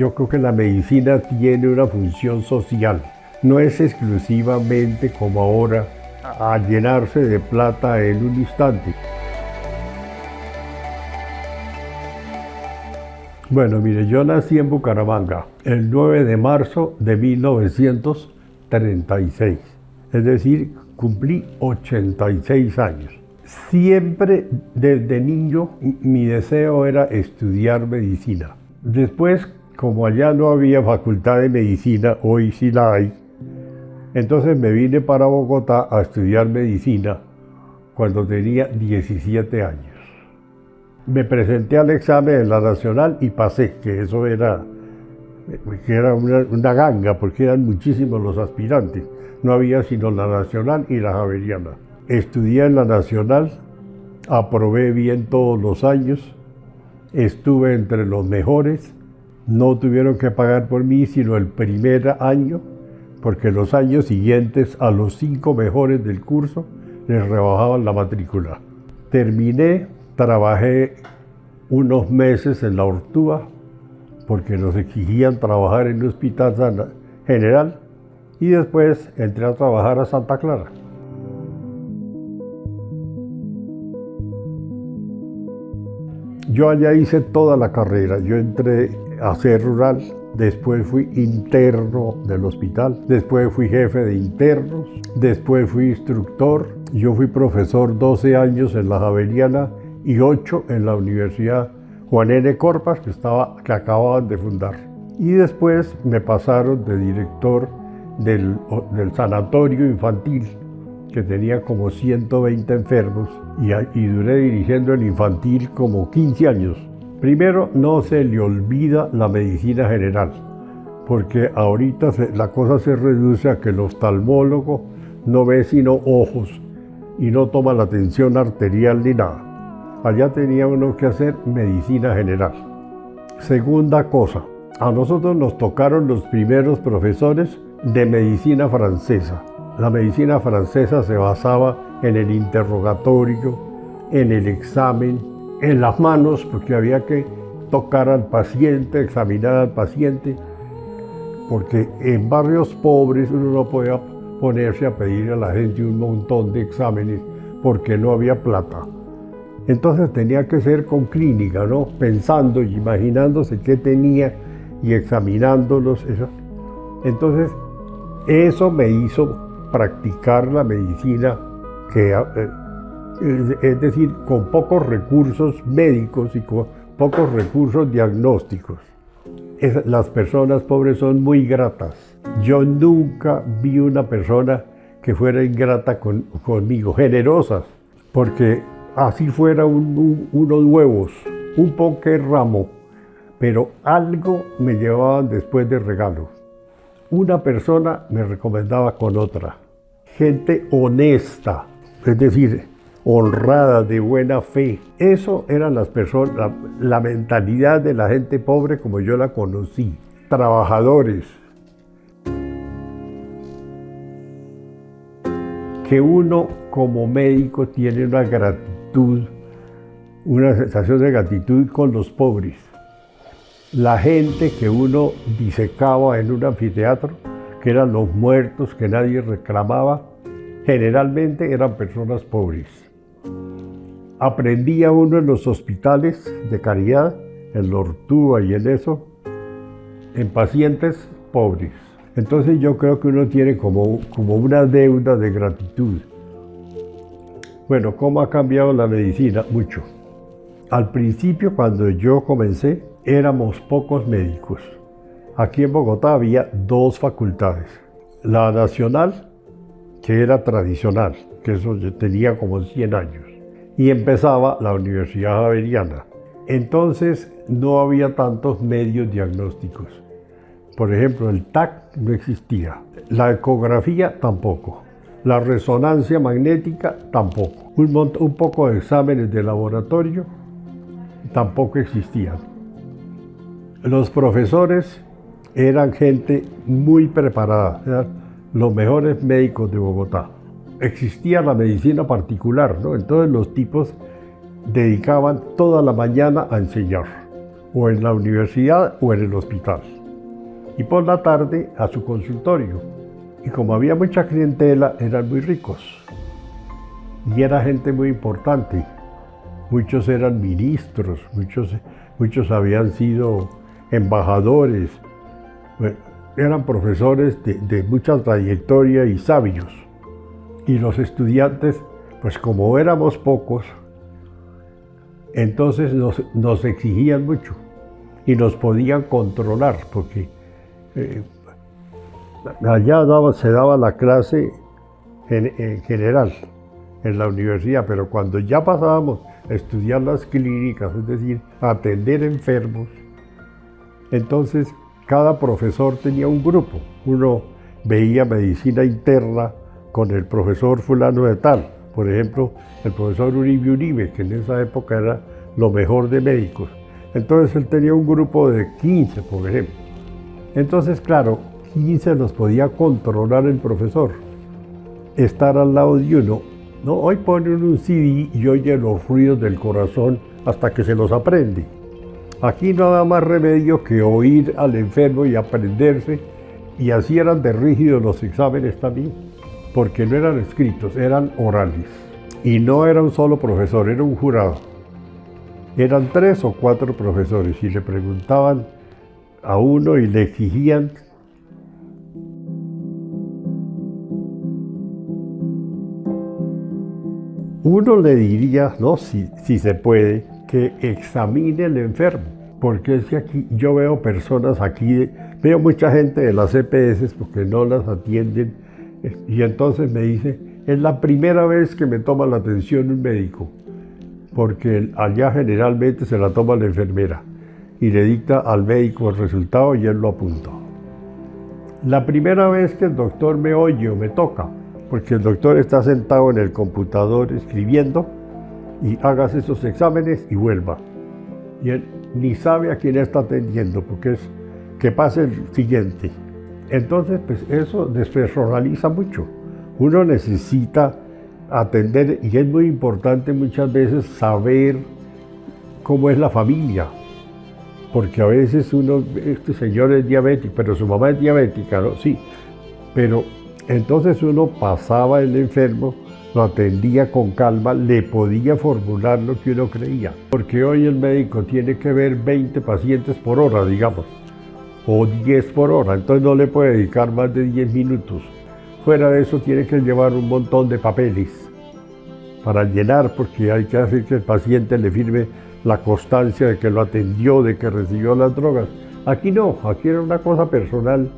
Yo creo que la medicina tiene una función social, no es exclusivamente como ahora a llenarse de plata en un instante. Bueno, mire, yo nací en Bucaramanga el 9 de marzo de 1936, es decir, cumplí 86 años. Siempre desde niño mi deseo era estudiar medicina. Después, como allá no había facultad de medicina, hoy sí la hay, entonces me vine para Bogotá a estudiar medicina cuando tenía 17 años. Me presenté al examen de la Nacional y pasé, que eso era una ganga, porque eran muchísimos los aspirantes. No había sino la Nacional y la Javeriana. Estudié en la Nacional, aprobé bien todos los años, estuve entre los mejores. No tuvieron que pagar por mí sino el primer año, porque los años siguientes a los 5 mejores del curso les rebajaban la matrícula. Terminé, trabajé unos meses en la Ortúa, porque nos exigían trabajar en un hospital general, y después entré a trabajar a Santa Clara. Yo allá hice toda la carrera. Yo entré a ser rural, después fui interno del hospital, después fui jefe de internos, después fui instructor. Yo fui profesor 12 años en la Javeriana y 8 en la Universidad Juan N. Corpas, que acababan de fundar. Y después me pasaron de director del sanatorio infantil, que tenía como 120 enfermos, y duré dirigiendo el infantil como 15 años. Primero, no se le olvida la medicina general, porque ahorita la cosa se reduce a que el oftalmólogo no ve sino ojos y no toma la tensión arterial ni nada. Allá tenía uno que hacer medicina general. Segunda cosa, a nosotros nos tocaron los primeros profesores de medicina francesa. La medicina francesa se basaba en el interrogatorio, en el examen, en las manos, porque había que tocar al paciente, examinar al paciente, porque en barrios pobres uno no podía ponerse a pedir a la gente un montón de exámenes porque no había plata. Entonces tenía que ser con clínica, ¿no? Pensando y imaginándose qué tenía y examinándolos. Entonces, eso me hizo practicar la medicina, es decir, con pocos recursos médicos y con pocos recursos diagnósticos. Las personas pobres son muy gratas. Yo nunca vi una persona que fuera ingrata conmigo, generosas, porque así fuera unos huevos, un poco ramo, pero algo me llevaban después de regalo. Una persona me recomendaba con otra. Gente honesta, es decir, honrada, de buena fe. Eso eran las personas, la mentalidad de la gente pobre como yo la conocí. Trabajadores. Que uno como médico tiene una gratitud, una sensación de gratitud con los pobres. La gente que uno disecaba en un anfiteatro, que eran los muertos que nadie reclamaba, generalmente eran personas pobres. Aprendía uno en los hospitales de caridad, en la Ortúa y en eso, en pacientes pobres. Entonces yo creo que uno tiene como una deuda de gratitud. Bueno, ¿cómo ha cambiado la medicina? Mucho. Al principio, cuando yo comencé, éramos pocos médicos. Aquí en Bogotá había 2 facultades. La Nacional, que era tradicional, que eso tenía como 100 años, y empezaba la Universidad Javeriana. Entonces no había tantos medios diagnósticos. Por ejemplo, el TAC no existía, la ecografía tampoco, la resonancia magnética tampoco, un poco de exámenes de laboratorio tampoco existían. Los profesores eran gente muy preparada, eran los mejores médicos de Bogotá. Existía la medicina particular, ¿no? Entonces los tipos dedicaban toda la mañana a enseñar. o en la universidad o en el hospital. Y por la tarde a su consultorio. Y como había mucha clientela, eran muy ricos. Y era gente muy importante. Muchos eran ministros, muchos habían sido embajadores, bueno, eran profesores de mucha trayectoria y sabios. Y los estudiantes, pues como éramos pocos, entonces nos exigían mucho y nos podían controlar, porque allá se daba la clase en general en la universidad, pero cuando ya pasábamos a estudiar las clínicas, es decir, a atender enfermos, entonces cada profesor tenía un grupo. Uno veía medicina interna con el profesor fulano de tal, por ejemplo, el profesor Uribe, que en esa época era lo mejor de médicos. Entonces él tenía un grupo de 15, por ejemplo. Entonces, claro, 15 los podía controlar el profesor. Estar al lado de uno. No, hoy pone un CD y oye los ruidos del corazón hasta que se los aprende. Aquí no da más remedio que oír al enfermo y aprenderse, y así eran de rígidos los exámenes también, porque no eran escritos, eran orales. Y no era un solo profesor, era un jurado. Eran 3 o 4 profesores y le preguntaban a uno y le exigían. Uno le diría, no, si se puede, que examine el enfermo, porque es que aquí yo veo personas aquí, veo mucha gente de las EPS porque no las atienden, y entonces me dice, es la primera vez que me toma la atención un médico, porque allá generalmente se la toma la enfermera y le dicta al médico el resultado y él lo apunta. La primera vez que el doctor me oye o me toca, porque el doctor está sentado en el computador escribiendo, y hagas esos exámenes y vuelva. Y él ni sabe a quién está atendiendo, porque es que pase el siguiente. Entonces, pues eso despersonaliza mucho. Uno necesita atender, y es muy importante muchas veces saber cómo es la familia, porque a veces uno, este señor es diabético, pero su mamá es diabética, ¿no? Sí, pero entonces uno pasaba el enfermo, lo atendía con calma, le podía formular lo que uno creía. Porque hoy el médico tiene que ver 20 pacientes por hora, digamos, o 10 por hora, entonces no le puede dedicar más de 10 minutos. Fuera de eso tiene que llevar un montón de papeles para llenar, porque hay que hacer que el paciente le firme la constancia de que lo atendió, de que recibió las drogas. Aquí no, aquí era una cosa personal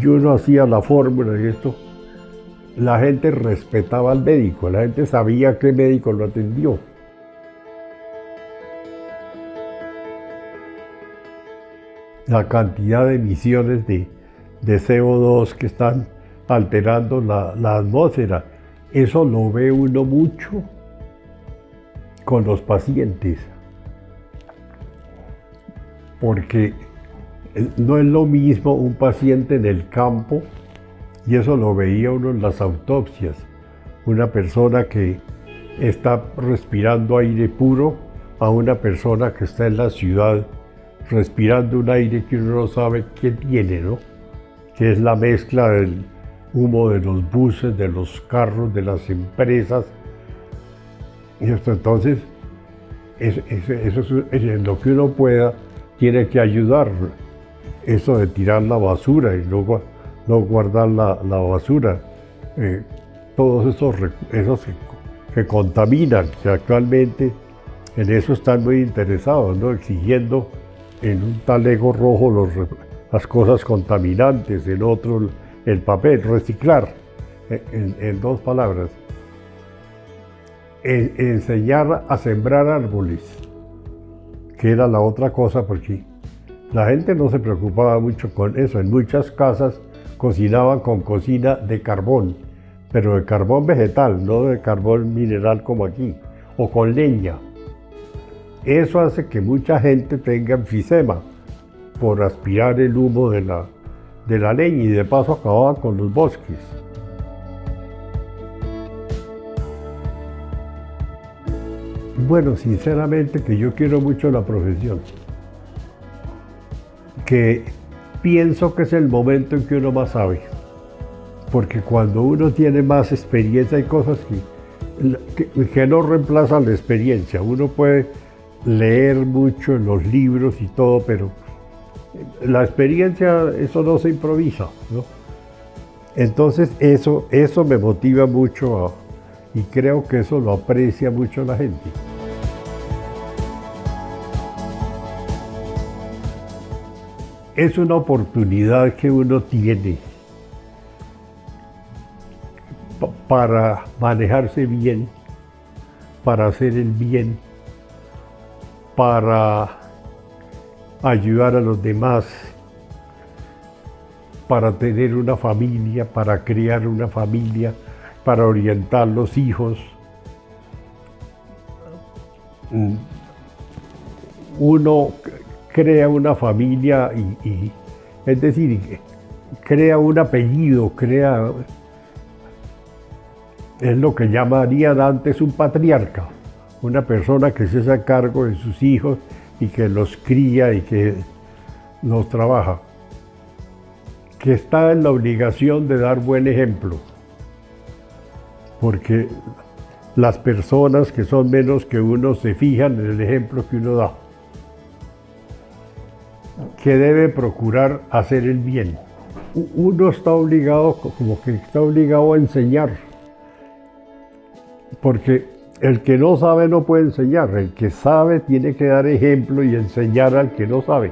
y uno hacía la fórmula y esto. La gente respetaba al médico, la gente sabía qué médico lo atendió. La cantidad de emisiones de CO2 que están alterando la atmósfera, eso lo ve uno mucho con los pacientes, porque no es lo mismo un paciente en el campo, y eso lo veía uno en las autopsias, una persona que está respirando aire puro a una persona que está en la ciudad respirando un aire que uno no sabe qué tiene, ¿no? Que es la mezcla del humo de los buses, de los carros, de las empresas. Y esto, entonces, eso es en lo que uno pueda, tiene que ayudar. Eso de tirar la basura y luego no guardar la basura, todos esos que contaminan, que actualmente en eso están muy interesados, ¿no? Exigiendo en un talego rojo las cosas contaminantes, en otro el papel, reciclar, en 2 palabras. Enseñar a sembrar árboles, que era la otra cosa, porque la gente no se preocupaba mucho con eso. En muchas casas cocinaban con cocina de carbón, pero de carbón vegetal, no de carbón mineral como aquí, o con leña. Eso hace que mucha gente tenga enfisema por aspirar el humo de la leña, y de paso acababan con los bosques. Bueno, sinceramente que yo quiero mucho la profesión. que pienso que es el momento en que uno más sabe. Porque cuando uno tiene más experiencia hay cosas que no reemplazan la experiencia. Uno puede leer mucho en los libros y todo, pero la experiencia, eso no se improvisa, ¿no? Entonces eso me motiva mucho y creo que eso lo aprecia mucho la gente. Es una oportunidad que uno tiene para manejarse bien, para hacer el bien, para ayudar a los demás, para tener una familia, para criar una familia, para orientar los hijos. Uno crea una familia es decir, crea un apellido, es lo que llamarían antes un patriarca, una persona que se hace cargo de sus hijos y que los cría y que los trabaja, que está en la obligación de dar buen ejemplo, porque las personas que son menos que uno se fijan en el ejemplo que uno da, que debe procurar hacer el bien. Uno está obligado, como que está obligado a enseñar, porque el que no sabe no puede enseñar, el que sabe tiene que dar ejemplo y enseñar al que no sabe.